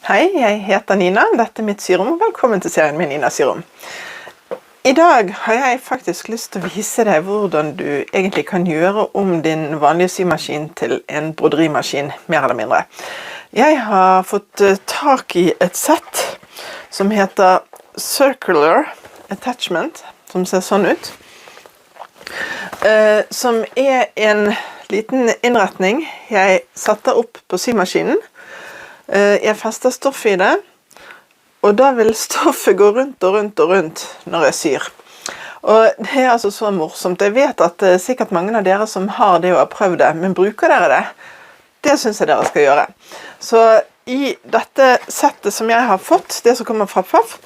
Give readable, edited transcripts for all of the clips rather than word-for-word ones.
Hei, jeg heter Nina, dette mitt syrom, og velkommen til serien med Nina Syrom. I dag har jeg faktisk lyst til å vise deg hvordan du egentlig kan gjøre om din vanlige symaskin til en broderimaskin, mer eller mindre. Jeg har fått tak i et sett som heter Circular Attachment, som ser sånn ut. Som en liten innretning jeg setter opp på symaskinen. Jeg fester stoff i det, og da vil stoffet gå rundt og rundt og rundt når jeg syr. Og det altså så morsomt. Jeg vet at sikkert mange av dere som har det og har prøvd det, men bruker dere det? Det synes jeg dere skal gjøre. Så i dette settet som jeg har fått, det som kommer fra Pfaff,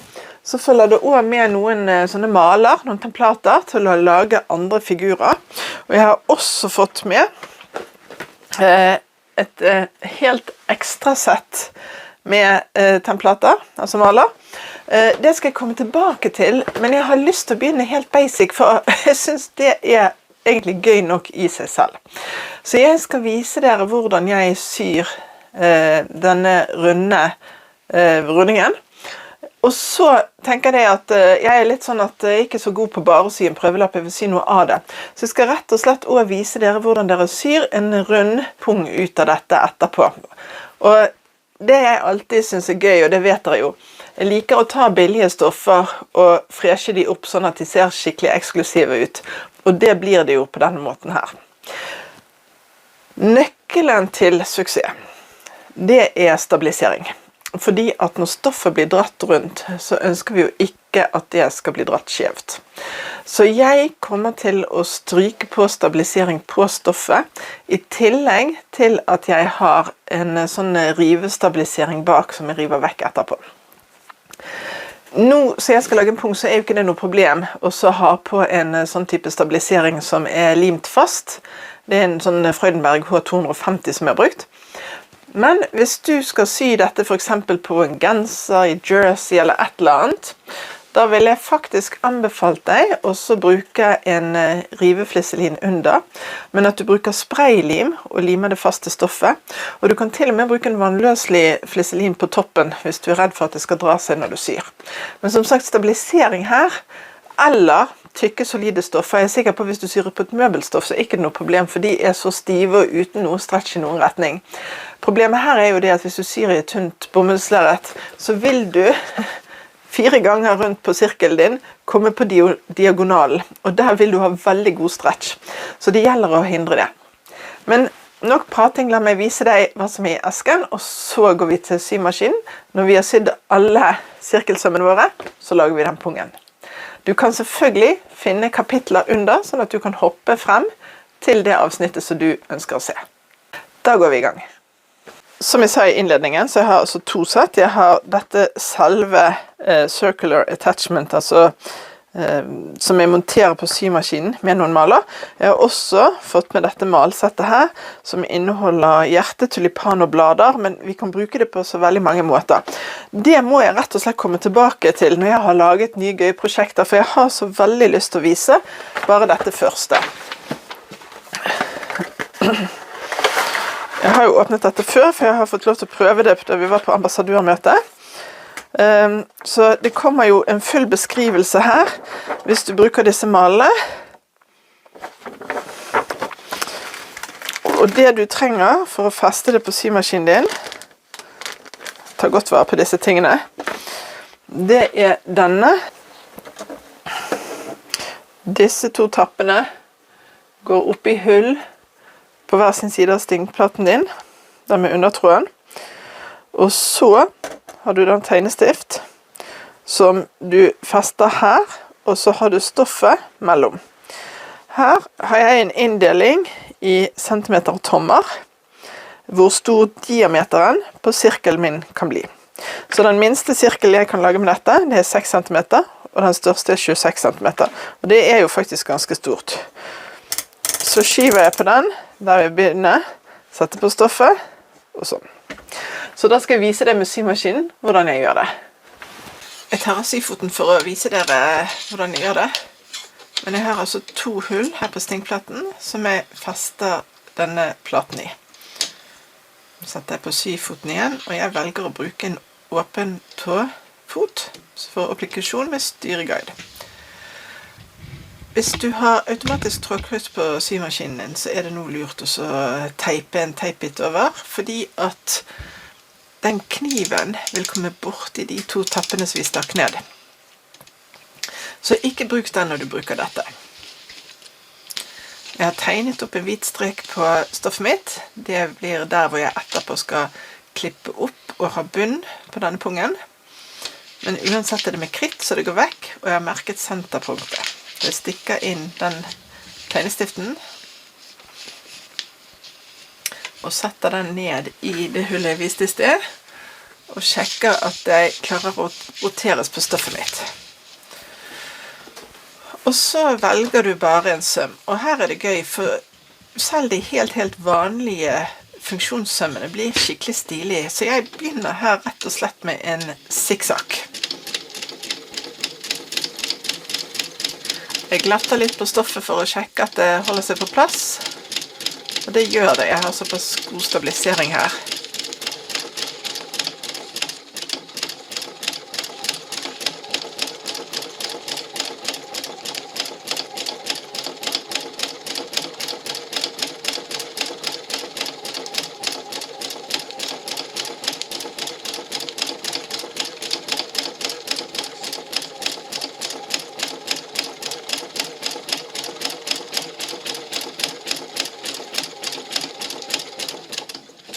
så følger det også med noen sånne maler, noen templater til å lage andre figurer. Og jeg har også fått med et helt ekstra sett med templater, altså maler. Det skal jeg komme tilbake til, men jeg har lyst til å begynne helt basic, for jeg synes det egentlig gøy nok i seg selv. Så jeg skal vise dere hvordan jeg syr denne rundingen. Og så tenker jeg at jeg litt sånn at jeg ikke er så god på bare å sy en prøvelapp, jeg vil sy noe av det. Så jeg skal rett og slett også vise dere hvordan dere syr en rund pung ut av dette etterpå. Og det jeg alltid synes er gøy, og det vet dere jo, jeg liker å ta billige stoffer og freshe de opp sånn at de ser skikkelig eksklusive ut. Og det blir det jo på denne måten her. Nøkkelen til suksess, det er stabilisering. Fordi at når stoffet blir dratt rundt, så ønsker vi jo ikke at det skal bli dratt skjevt. Så jeg kommer til å stryke på stabilisering på stoffet, i tillegg til at jeg har en sånn rivestabilisering bak som jeg river vekk etterpå. Nå, så jeg skal lage en pung, så er jo ikke det noe problem å så ha på en sånn type stabilisering som er limt fast. Det er en sånn Freudenberg H250 som jeg har brukt. Men hvis du skal sy dette for eksempel på en genser, i jersey eller et eller annet, da vil jeg faktisk anbefale deg også bruke en riveflisselin under, men at du bruker spraylim og limer det fast til stoffet. Og du kan til og med bruke en vannløselig flisselin på toppen hvis du er redd for at det skal dra seg når du syr. Men som sagt, stabilisering her, eller tykke solide stoffer. Jeg er sikker på at hvis du syr på et møbelstoff, så er det ikke noe problem, for de er så stive og uten noe stretch i noen retning. Problemet her er jo det at hvis du syr i et tynt bomullslerret, så vil du 4 ganger rundt på sirkelen din komme på diagonalen, og der vil du ha veldig god stretch. Så det gjelder å hindre det. Men nok prating, la meg vise deg hva som er i esken, og så går vi til symaskinen. Når vi har sydd alle sirkelsømmene våre, så lager vi den pungen. Du kan selvfølgelig finne kapitler under, sånn at du kan hoppe frem til det avsnittet som du ønsker å se. Da går vi i gang. Som jeg sa i innledningen, så jeg har altså 2 sett. Jeg har dette selve circular attachment, altså som jeg monterer på symaskinen med noen maler. Jeg har også fått med dette malsettet her, som inneholder hjerte, tulipan og blader, men vi kan bruke det på så veldig mange måter. Det må jeg rett og slett komme tilbake til når jeg har laget nye gøye prosjekter, for jeg har så veldig lyst til å vise bare dette første. Jeg har jo åpnet dette før, for jeg har fått lov til å prøve det da vi var på ambassadørmøte. Så det kommer jo en full beskrivelse her, hvis du bruker disse malene. Og det du trenger for å feste det på symaskinen din, ta godt vare på disse tingene, det er denne. Disse 2 tappene går opp i hull på hver sin side av stingplaten din, der med undertråden. Og så har du den tegnestift som du fester her, og så har du stoffet mellom. Her har jeg en inndeling i centimeter og tommer, hvor stor diameteren på sirkelen min kan bli. Så den minste sirkelen jeg kan lage med dette, det er 6 cm, og den største er 26 cm. Og det er jo faktisk ganske stort. Så skyver jeg på den, der vi begynner, setter på stoffet, og sånn. Så da skal jeg vise deg med symaskinen hvordan jeg gjør det. Jeg tar av syfoten for å vise dere hvordan jeg gjør det. Men jeg har altså 2 hull her på stingplaten som jeg fester denne platen i. Så setter jeg på syfoten igjen, og jeg velger å bruke en åpen tåfot for applikasjon med styreguide. Hvis du har automatisk trådkryss på symaskinen din, så er det nå lurt å teipe en teipbit over, fordi at den kniven vil komme bort i de 2 tappene som vi stakk ned. Så ikke bruk den når du bruker dette. Jeg har tegnet opp en hvit strek på stoffet mitt. Det blir der hvor jeg etterpå skal klippe opp og ha bunn på denne pungen. Men uansett er det med kritt, så det går vekk, og jeg har merket senterpunktet. Jeg stikker inn den tegnestiften og setter den ned i det hullet jeg viste i sted, og sjekker at jeg klarer å roteres på stoffet mitt. Og så velger du bare en søm, og her er det gøy, for selv de helt vanlige funksjonssømmene blir skikkelig stilige, så jeg begynner her rett og slett med en zigzag. Jeg glatter litt på stoffet for å sjekke at det holder seg på plass, og det gjør det. Jeg har såpass god stabilisering her.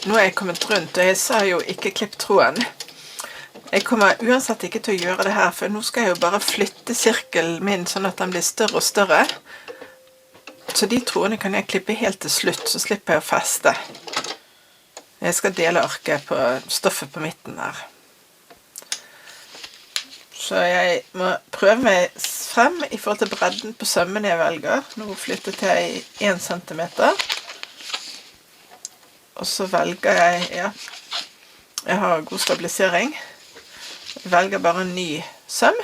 Nå er jeg kommet rundt, og jeg sa jo ikke klipp tråden. Jeg kommer uansett ikke til å gjøre det her, for nå skal jeg jo bare flytte sirkelen min sånn at den blir større og større. Så de trådene kan jeg klippe helt til slutt, så slipper jeg å feste. Jeg skal dele arket på stoffet på midten her. Så jeg må prøve meg frem i forhold til bredden på sømmene jeg velger. Nå flyttet jeg 1 centimeter. Og så velger jeg har god stabilisering, jeg velger bare en ny søm,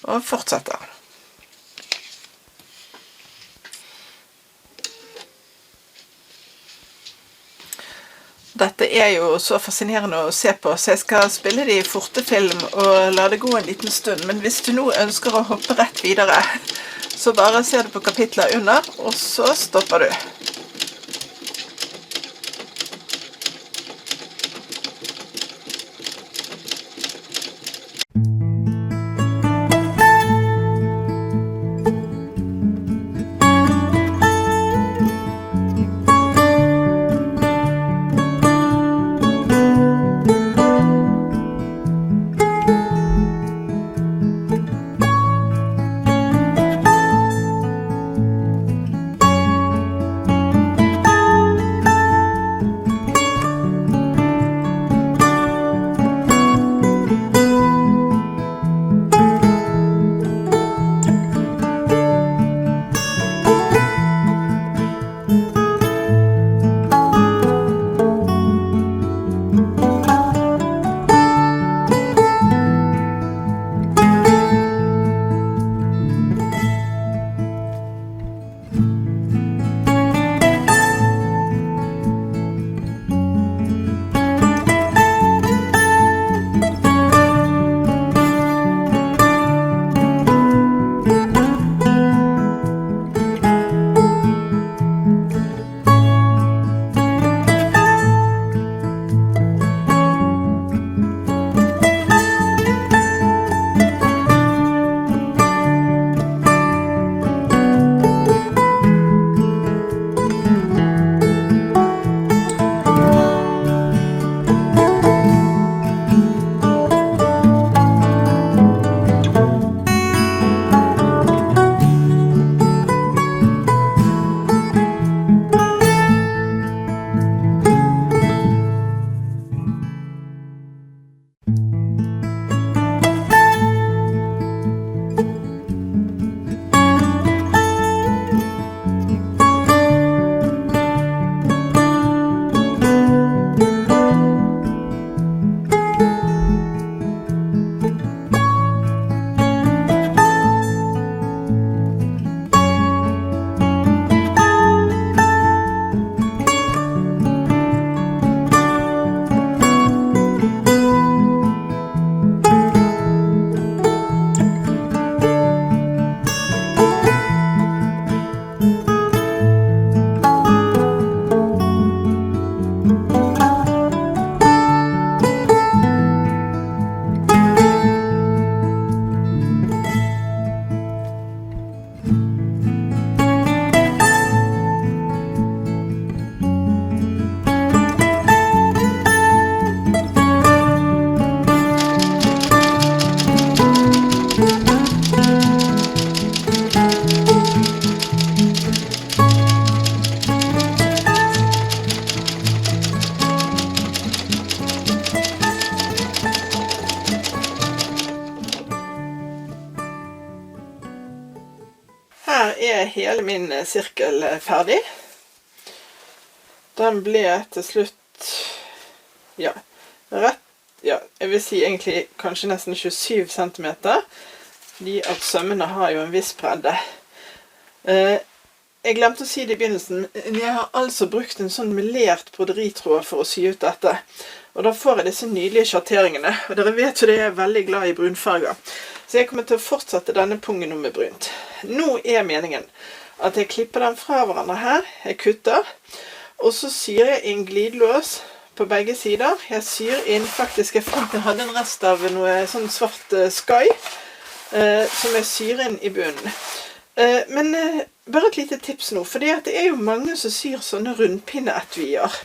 og fortsetter. Dette er jo så fascinerende å se på, så jeg skal spille det i fortefilm og la det gå en liten stund, men hvis du nå ønsker å hoppe rett videre, så bare ser du på kapitlet under, og så stopper du. her er hele min sirkel ferdig. Den ble til slutt, ja, jeg vil si egentlig kanskje nesten 27 centimeter, fordi at sømmene har jo en viss bredde. Jeg glemte å si det i begynnelsen, men jeg har altså brukt en sånn melert broderitråd for å sy ut dette. Og da får jeg disse nydelige sjatteringene, og dere vet jo det jeg er veldig glad i brunfarger. Så jeg kommer til å fortsette denne pungen med brunt. Nå er meningen at jeg klipper den fra hverandre her, jeg kutter, og så syr jeg en glidelås på begge sider. Jeg syr inn, faktisk jeg fant jeg hadde en rest av noe sånn svart sky, som jeg syr inn i bunnen. Men bare et lite tips nå, for det er jo mange som syr sånne rundpinneetuier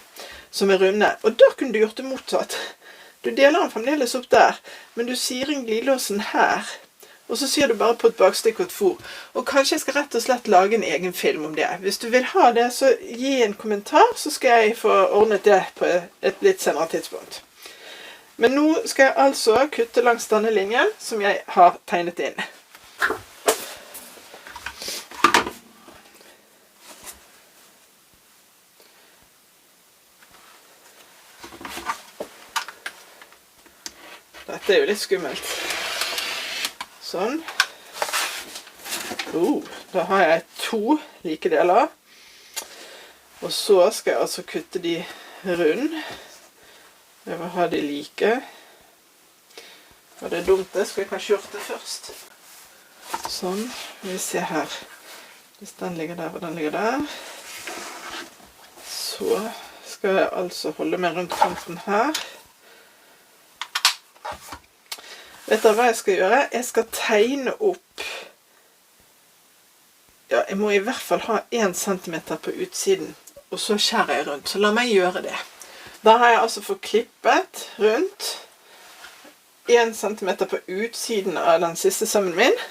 som er runde, og da kunne du gjort det motsatt. Du deler den fremdeles opp der, men du syr inn glidelåsen her, og så syr du bare på et bakstykke og et for. Og kanskje jeg skal rett og slett lage en egen film om det. Hvis du vil ha det, så gi en kommentar, så skal jeg få ordnet det på et litt senere tidspunkt. Men nå skal jeg altså kutte langs denne linjen som jeg har tegnet inn. Dette er jo litt skummelt. Sånn. Da har jeg 2 like deler. Og så skal jeg altså kutte de rund. Jeg vil ha de like. Og det er dumt det, skal jeg kanskje gjøre det først. Sånn, vi ser her. Hvis den ligger der og den ligger der. Så skal jeg altså holde meg rundt kanten her. Vet dere hva jeg skal gjøre? Jeg skal tegne opp, ja, jeg må i hvert fall ha 1 centimeter på utsiden, og så skjærer jeg rundt, så la meg gjøre det. Da har jeg altså fått klippet rundt 1 centimeter på utsiden av den siste sømmen min.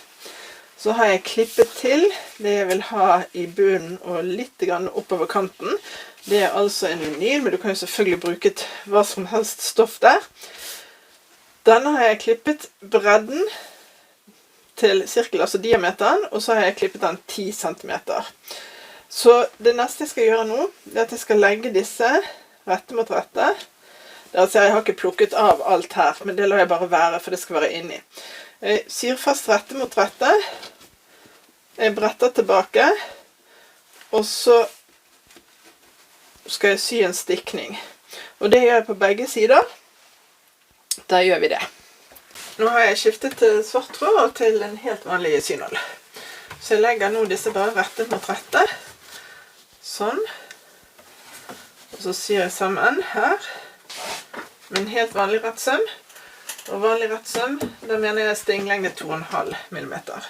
Så har jeg klippet til det jeg vil ha i bunnen og litt grann oppover kanten. Det er altså en vinyl, men du kan jo selvfølgelig bruke hva som helst stoff der. Denne har jeg klippet bredden til sirkel, altså diameteren, og så har jeg klippet den 10 centimeter. Så det neste jeg skal gjøre nå, er at jeg skal legge disse rette mot rette. Altså jeg har ikke plukket av alt her, men det lar jeg bare være, for det skal være inni. Jeg syr fast rette mot rette. Jeg bretter tilbake, og så skal jeg sy en stikning. Og det gjør jeg på begge sider. Da gjør vi det. Nå har jeg skiftet til svart tråd og til en helt vanlig synål. Så jeg legger nå disse bare rettet mot rette. Sånn. Og så syr jeg sammen her med en helt vanlig rettsøm. Og vanlig rettsøm, da mener jeg stinglengde 2,5 millimeter.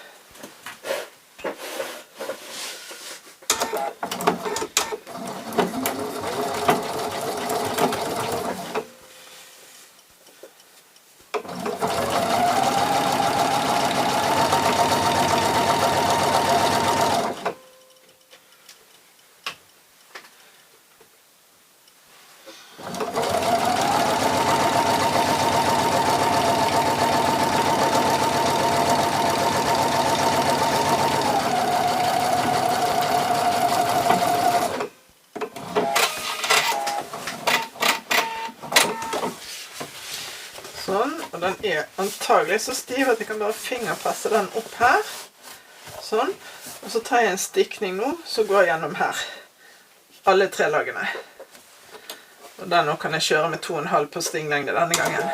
Sånn, og den er antagelig så stiv at jeg kan bare fingerpresse den opp her. Sånn, og så tar jeg en stikning nå, så går jeg gjennom her. Alle 3 lagene. Og den nå kan jeg kjøre med 2,5 på stinglengde denne gangen.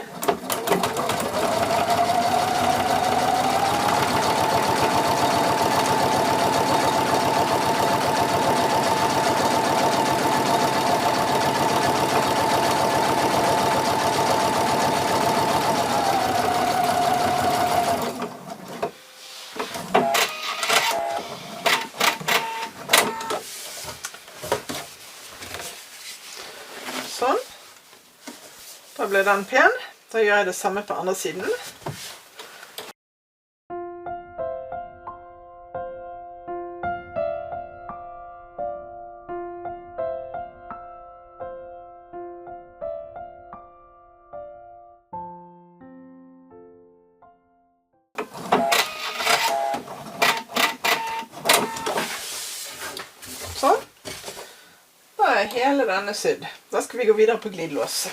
Sånn. Da ble den pen. Da gjør jeg det samme på andre siden. er hele denne sydd. Da skal vi gå videre på glidelås.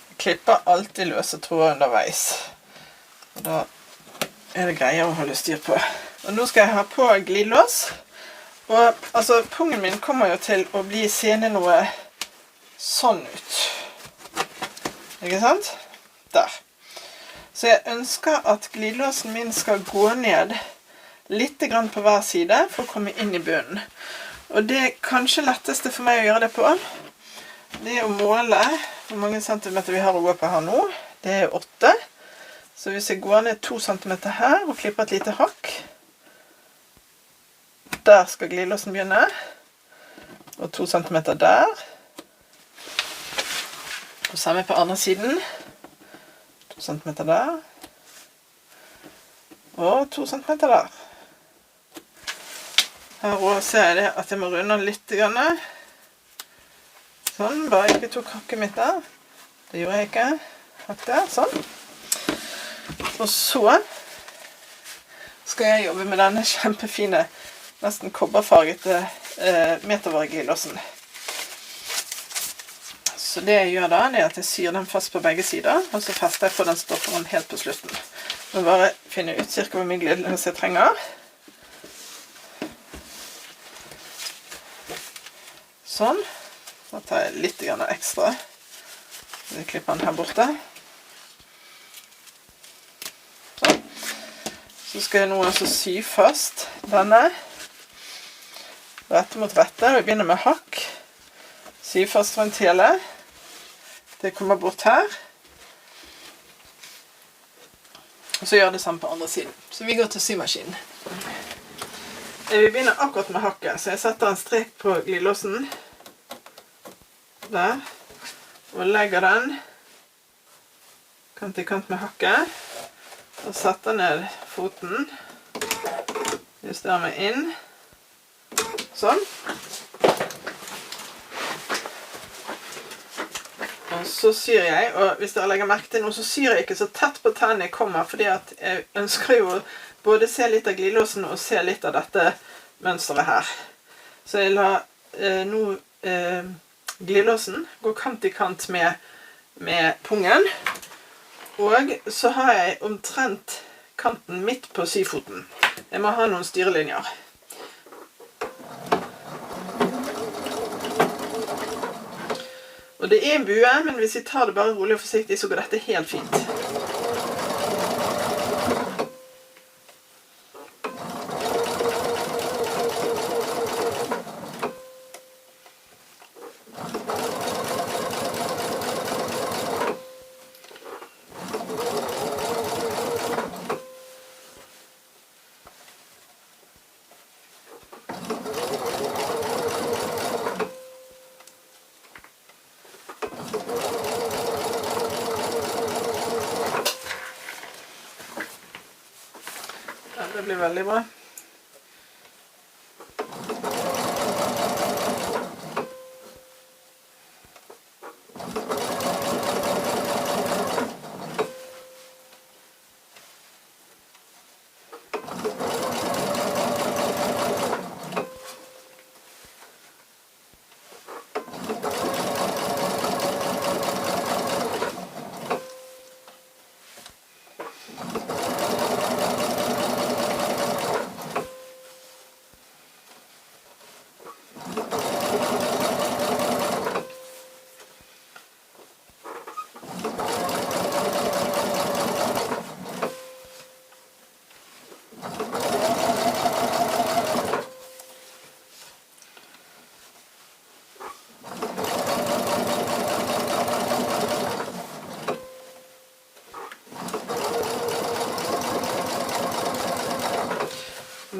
Jeg klipper alltid løse tråder underveis. Og da er det greier å holde styr på. Og nå skal jeg ha på glidelås. Og altså, pungen min kommer jo til å bli seende noe sånn ut. Ikke sant? Der. Så jeg ønsker at glidelåsen min skal gå ned litt grann på hver side for å komme inn i bunnen. Og det kanskje letteste for meg å gjøre det på, det er å måle hvor mange centimeter vi har å gå på her nå. Det er 8. Så hvis jeg går ned 2 centimeter her og klipper et lite hakk, der skal glidelåsen begynne, og 2 centimeter der, og samme på andre siden, 2 centimeter der, og 2 centimeter der. Her også ser jeg det at jeg må runde den litt grann. Sånn, bare ikke tok hakket mitt der. Det gjorde jeg ikke. Hakk der, sånn. Og så skal jeg jobbe med denne kjempefine, nesten kobberfargete metervareglidelåsen. Så det jeg gjør da, det er at jeg syr den fast på begge sider, og så fester jeg på den stofferen helt på slutten. Jeg må bare finne ut cirka hvor mye glidelås jeg trenger. Sånn. Da tar jeg litt ekstra. Så jeg klipper den her borte. Så skal jeg nå altså sy fast denne, rette mot rette, og jeg begynner med hakk, sy fast rundt hele, det kommer bort her, og så gjør det samme på andre siden. Så vi går til symaskinen. Vi begynner akkurat med hakket, så jeg setter en strek på glidelåsen, der, og legger den kant i kant med hakket, og setter ned foten, justerer meg inn, sånn. Og så syr jeg, og hvis dere legger merke til noe, så syr jeg ikke så tett på tennene jeg kommer, fordi at jeg ønsker jo både se litt av glidelåsen og se litt av dette mønstret her. Så jeg lar nå glidelåsen gå kant i kant med pungen, og så har jeg omtrent kanten midt på syfoten. Jeg må ha noen styrelinjer. Og det er en bue, men hvis jeg tar det bare rolig og forsiktig, så går dette helt fint. Det blir veldig bra.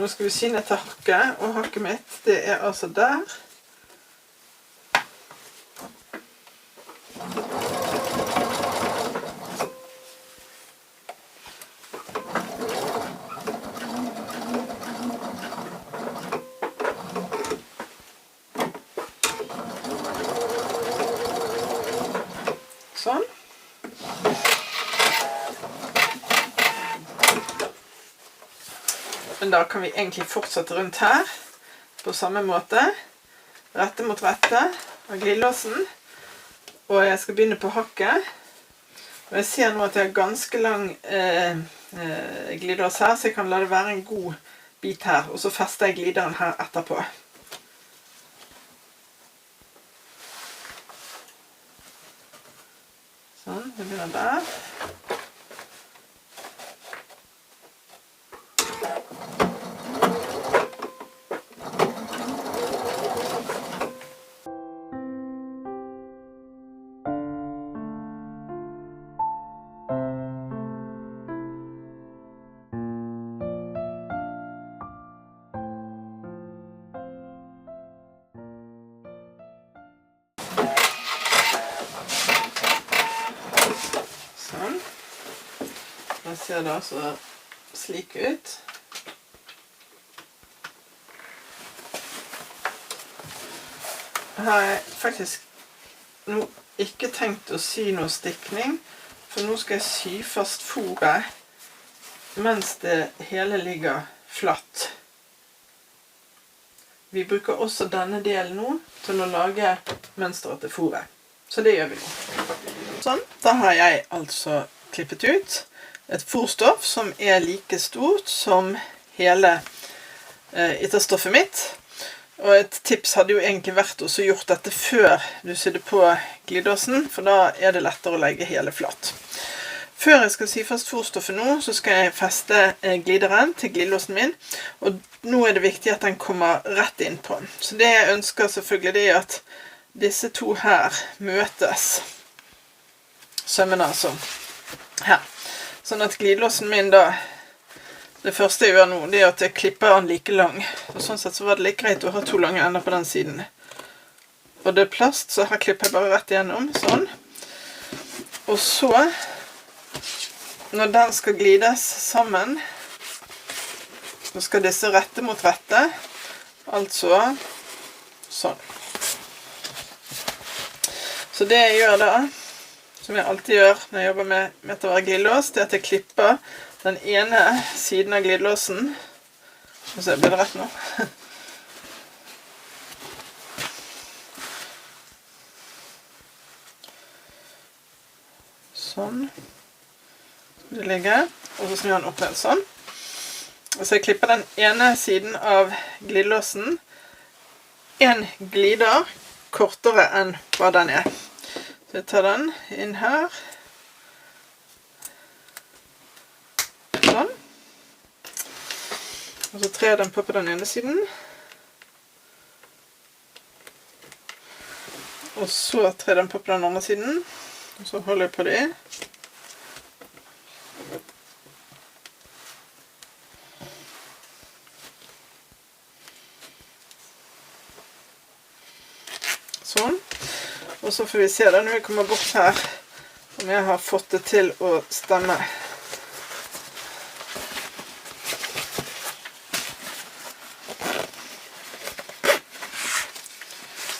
Nå skal vi sy ned til hakket, og hakket mitt, det er altså der. Sånn. Men da kan vi egentlig fortsette rundt her på samme måte. rette mot rette av glidelåsen, og jeg skal begynne på hakket. Og jeg ser nå at jeg har ganske lang glidelås her, så jeg kan la det være en god bit her, og så fester jeg glideren her etterpå. Sånn, det begynner der. Det ser da så slik ut. Her har jeg faktisk nå ikke tenkt å sy noe stikning, for nå skal jeg sy fast fôret mens det hele ligger flatt. Vi bruker også denne delen nå til å lage mønsteret til fôret. Så det gjør vi nå. Sånn, da har jeg altså klippet ut et fôrstoff som er like stort som hele ytterstoffet mitt. Og et tips hadde jo egentlig vært også gjort dette før du sydde på glidelåsen, for da er det lettere å legge hele flatt. Før jeg skal sy fast fôrstoffet nå, så skal jeg feste glideren til glidelåsen min, og nå er det viktig at den kommer rett inn på. Så det jeg ønsker selvfølgelig det er at disse to her møtes. Sømmene altså. Her. Sånn at glidelåsen min da, det første jeg gjør nå, det er at jeg klipper den like lang. Og sånn sett så var det like greit å ha to lange ender på den siden. Og det er plast, så her klipper jeg bare rett igjennom, sånn. Og så, når den skal glides sammen, så skal disse rette mot rette, altså sånn. Så det jeg gjør da, som jeg alltid gjør når jeg jobber med metervare-glidelås, det er at jeg klipper den ene siden av glidelåsen. Og så blir det rett nå. Sånn. Så det ligger. Og så snur den opp ned sånn. Og så jeg klipper den ene siden av glidelåsen. En glider kortere enn hva den er. Så jeg tar den inn her. Sånn. Og så trer jeg den på den ene siden. Og så trer jeg den på den andre siden. Og så holder jeg på det. Sånn. Og så får vi se da når vi kommer bort her, om jeg har fått det til å stemme.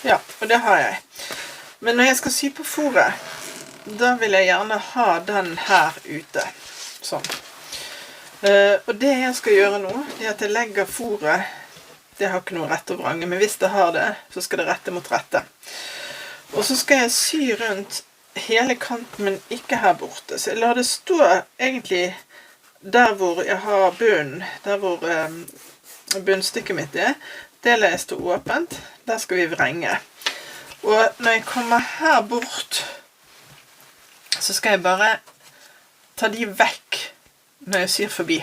Ja, og det har jeg. Men når jeg skal sy på fôret, da vil jeg gjerne ha den her ute. Sånn. Og det jeg skal gjøre nå, det er at jeg legger fôret, det har ikke noe rett og vrange, men hvis det har det, så skal det rette mot rette. Og så skal jeg sy rundt hele kanten, men ikke her borte. Så jeg lar det stå egentlig der hvor jeg har bunnen, der hvor bunnstykket mitt er. Det lar jeg stå åpent. Der skal vi vrenge. Og når jeg kommer her bort, så skal jeg bare ta de vekk når jeg syr forbi.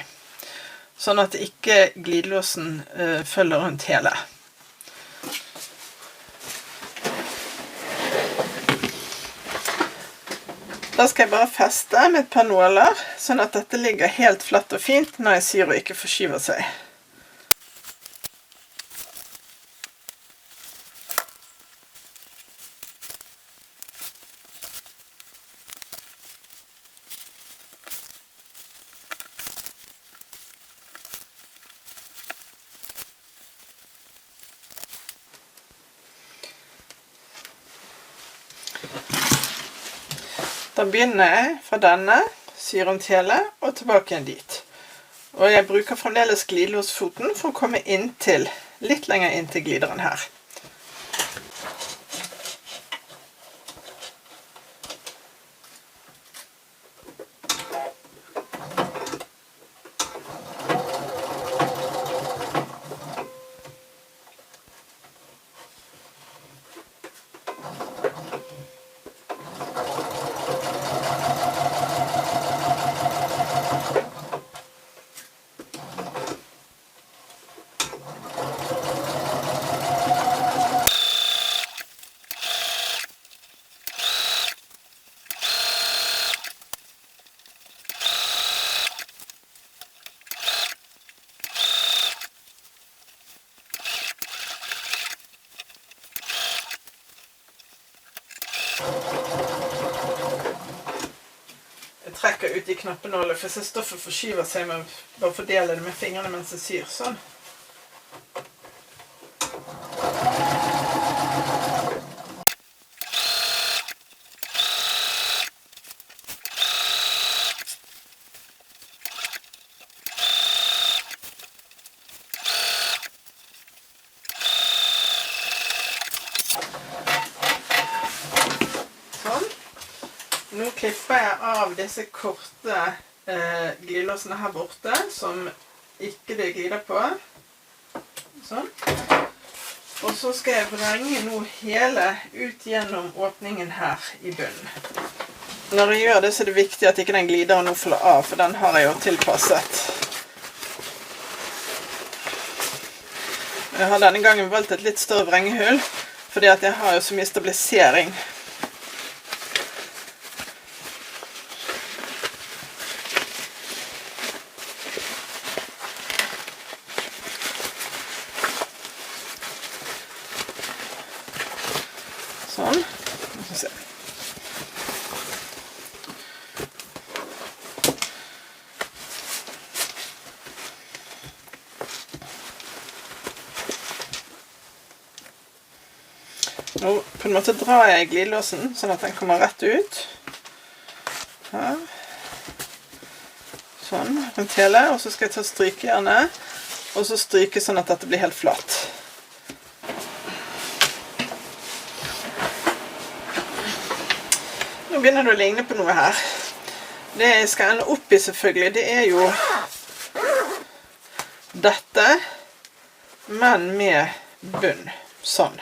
Sånn at ikke glidelåsen følger rundt hele. Da skal jeg bare feste med et par nåler, sånn at dette ligger helt flatt og fint når jeg syr og ikke forskyver seg. Da begynner jeg fra denne, syr rundt hele, og tilbake igjen dit. Og jeg bruker fremdeles glidelåsfoten for å komme inn til, litt lenger inn til glideren her. Jeg trekker ut I knappenålet, for så stoffet forskyver seg med bare fordele det med fingrene mens jeg syr, sånn. Nå klipper jeg av disse korte glidelåsene her borte, som ikke det glider på. Sånn. Og så skal jeg vrenge nå hele ut gjennom åpningen her I bunnen. Når jeg gjør det, så er det viktig at ikke den glideren nå faller av, for den har jeg jo tilpasset. Jeg har denne gangen valgt et litt større vrengehull, fordi at jeg har jo så mye stabilisering. Sånn. Se. Nå på en måte drar jeg I glidelåsen, sånn at den kommer rett ut. Her. Sånn, rundt hele, og så skal jeg ta strykejernet, og så stryke sånn at dette blir helt flatt. Nå begynner det å ligne på noe her. Det jeg skal ende opp I selvfølgelig, det er jo dette, men med bunn, sånn.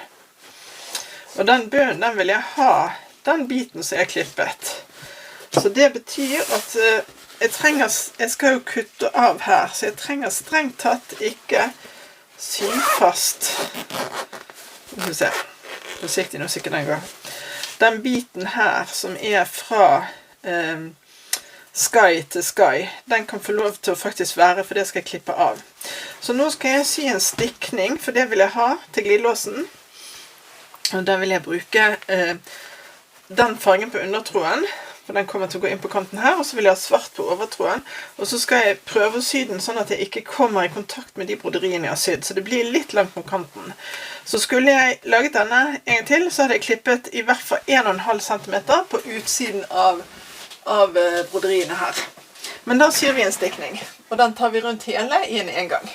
Og den bunnen, den vil jeg ha, den biten som jeg klippet. Så det betyr at jeg skal jo kutte av her, så jeg trenger strengt tatt ikke sy fast. Vi får se, forsiktig nå sikkert den går. Den biten her som fra sky til sky, den kan få lov til å faktisk være, for det skal jeg klippe av. Så nå skal jeg sy en stikning, for det vil jeg ha til glidelåsen. Og da vil jeg bruke den fargen på undertråden, for den kommer til å gå inn på kanten her, og så vil jeg ha svart på overtråden, og så skal jeg prøve å sy den sånn at jeg ikke kommer I kontakt med de broderiene jeg har sydd, så det blir litt langt på kanten. Så skulle jeg laget denne en gang til, så hadde jeg klippet I hvert fall 1,5 cm på utsiden av broderiene her. Men da syr vi en stikning, og den tar vi rundt hele I en engang.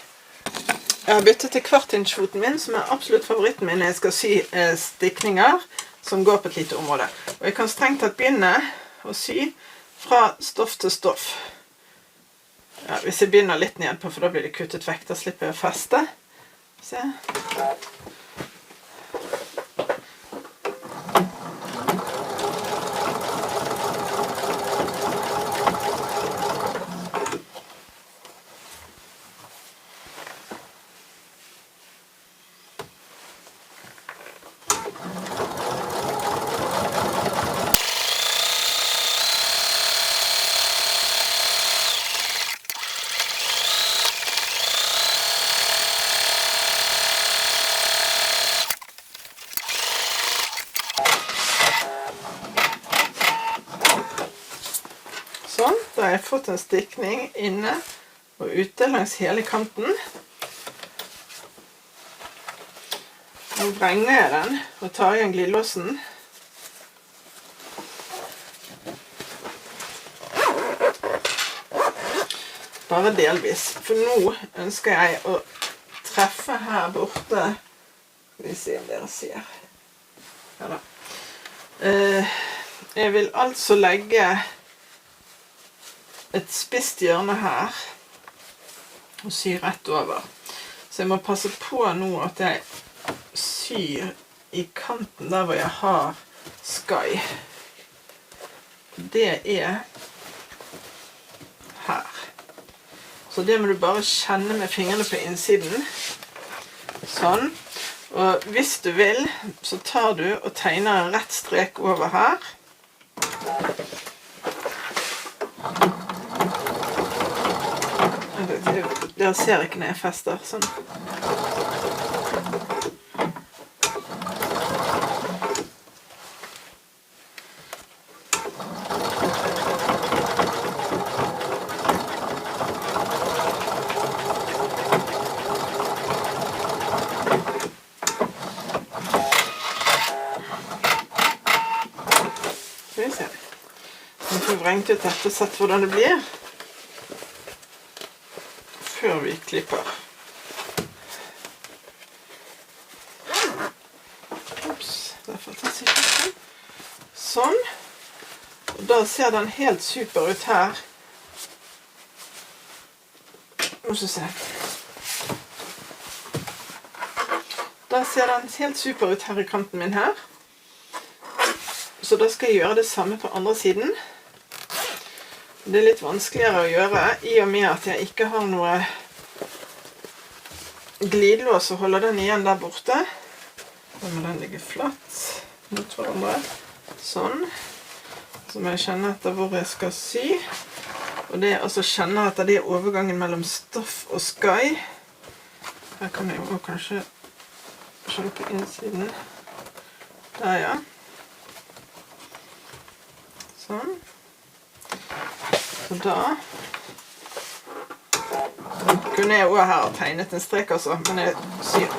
Jeg har byttet til kvartinchfoten min, som absolutt favoritten min når jeg skal sy stikninger som går på et lite område. Og jeg kan strengt tatt begynne å sy fra stoff til stoff. Ja, hvis jeg begynner litt ned på, for da blir det kuttet vekk, da slipper jeg å feste. Se. Sånn, da har jeg fått en stikning inne og ute langs hele kanten. Nå vrenger jeg den og tar igjen glidelåsen. Bare delvis, for nå ønsker jeg å treffe her borte. Skal vi se om dere ser. Ja da. Jeg vil altså legge et spisst hjørne her og sy rett over. Så jeg må passe på nå at jeg syr I kanten der hvor jeg har sky. Det her. Så det må du bare kjenne med fingrene på innsiden. Sånn. Og hvis du vil, så tar du og tegner en rett strek over her. Dere ser ikke når jeg fester, sånn. regnet ut dette og sett hvordan det blir før vi klipper. Ups, derfor tar jeg ikke. Sånn. Og da ser den helt super ut her. Må ikke se. Da ser den helt super ut her i kanten min her. Så da skal jeg gjøre det samme på andre siden. Det er litt vanskeligere å gjøre, i og med at jeg ikke har noe glidelås og holder den igjen der borte. Da må den ligge flatt mot hverandre. Sånn. Så må jeg kjenne etter hvor jeg skal sy. Og det er altså kjenne etter det overgangen mellom stoff og sky. Her kan jeg også kanskje kjenne på innsiden. Der, ja. Sånn. Så da kunne jeg også her tegnet en strek altså, men jeg syr.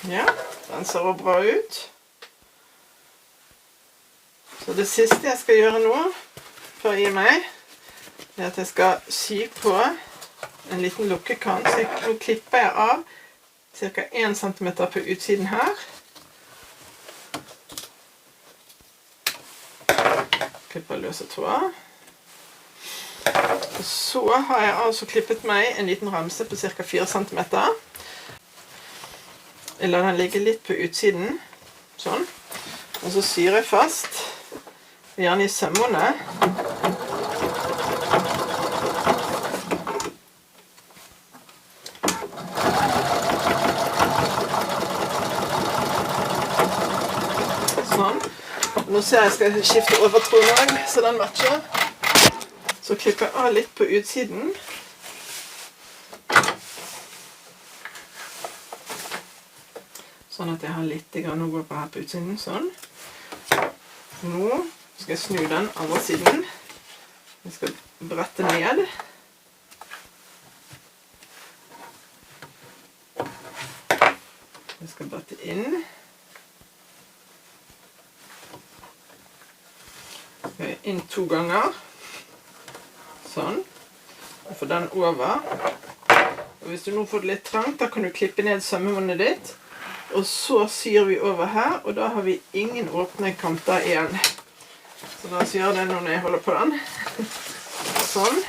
Ja, den ser også bra ut. Så det siste jeg skal gjøre nå, for å gi meg, er at jeg skal sy på en liten lukkekant. Så nå klipper jeg av ca. 1 cm på utsiden her. Klipper løse tråd. Og så har jeg altså klippet meg en liten ramse på ca. 4 cm. Jeg lar den ligge litt på utsiden, sånn. Og så syr jeg fast. Gjerne i sømmene. Sånn. Nå ser jeg skal skifte over tråden, så den matcher. Så klipper jeg av litt på utsiden. Sånn at jeg har litt grann å gå på her på utsiden, sånn. Nå skal jeg snu den andre siden. Jeg skal brette ned. Jeg skal brette inn. Inn 2 ganger. Sånn. Og få den over. Og hvis du nå får det litt trangt, da kan du klippe ned sømmebåndet ditt. Og så syr vi over her, og da har vi ingen åpne kanter igjen. Så da syr jeg det nå når jeg holder på den. Sånn.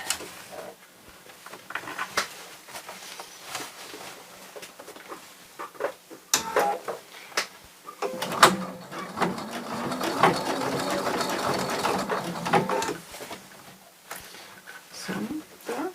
Sånn, der.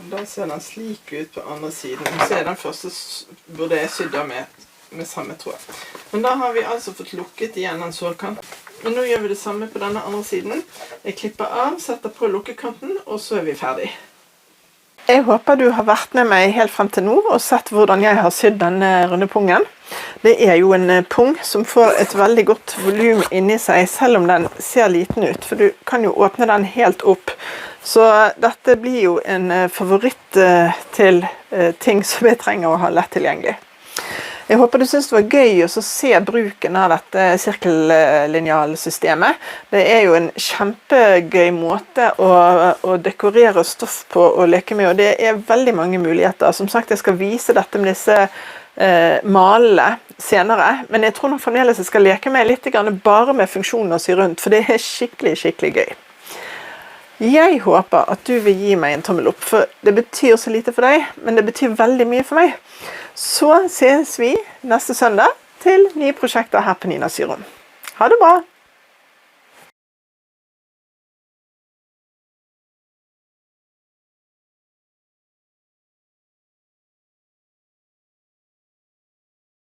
Da ser den slik ut på andre siden. Så er den første burde jeg sydde med samme tråd. Men da har vi altså fått lukket igjen den sårkanten. Men nå gjør vi det samme på denne andre siden. Jeg klipper av, setter på lukkekanten, og så er vi ferdig. Jeg håper du har vært med meg helt frem til nå og sett hvordan jeg har sydd denne runde pungen. Det er jo en pung som får et veldig godt volum inni seg, selv om den ser liten ut. For du kan jo åpne den helt opp. Så dette blir jo en favoritt til ting som jeg trenger å ha lett tilgjengelig. Jeg håper du synes det var gøy å se bruken av dette sirkellinjalsystemet. Det er jo en kjempegøy måte å dekorere stoff på og leke med, og det er veldig mange muligheter. Som sagt, jeg skal vise dette med disse malene senere, men jeg tror nok fremdeles jeg skal leke med litt bare med funksjonen å sy rundt, for det er skikkelig, skikkelig gøy. Jeg håper at du vil gi meg en tommel opp, for det betyr så lite for deg, men det betyr veldig mye for meg. Så ses vi neste søndag til nye prosjekter her på Nina Syrom. Ha det bra!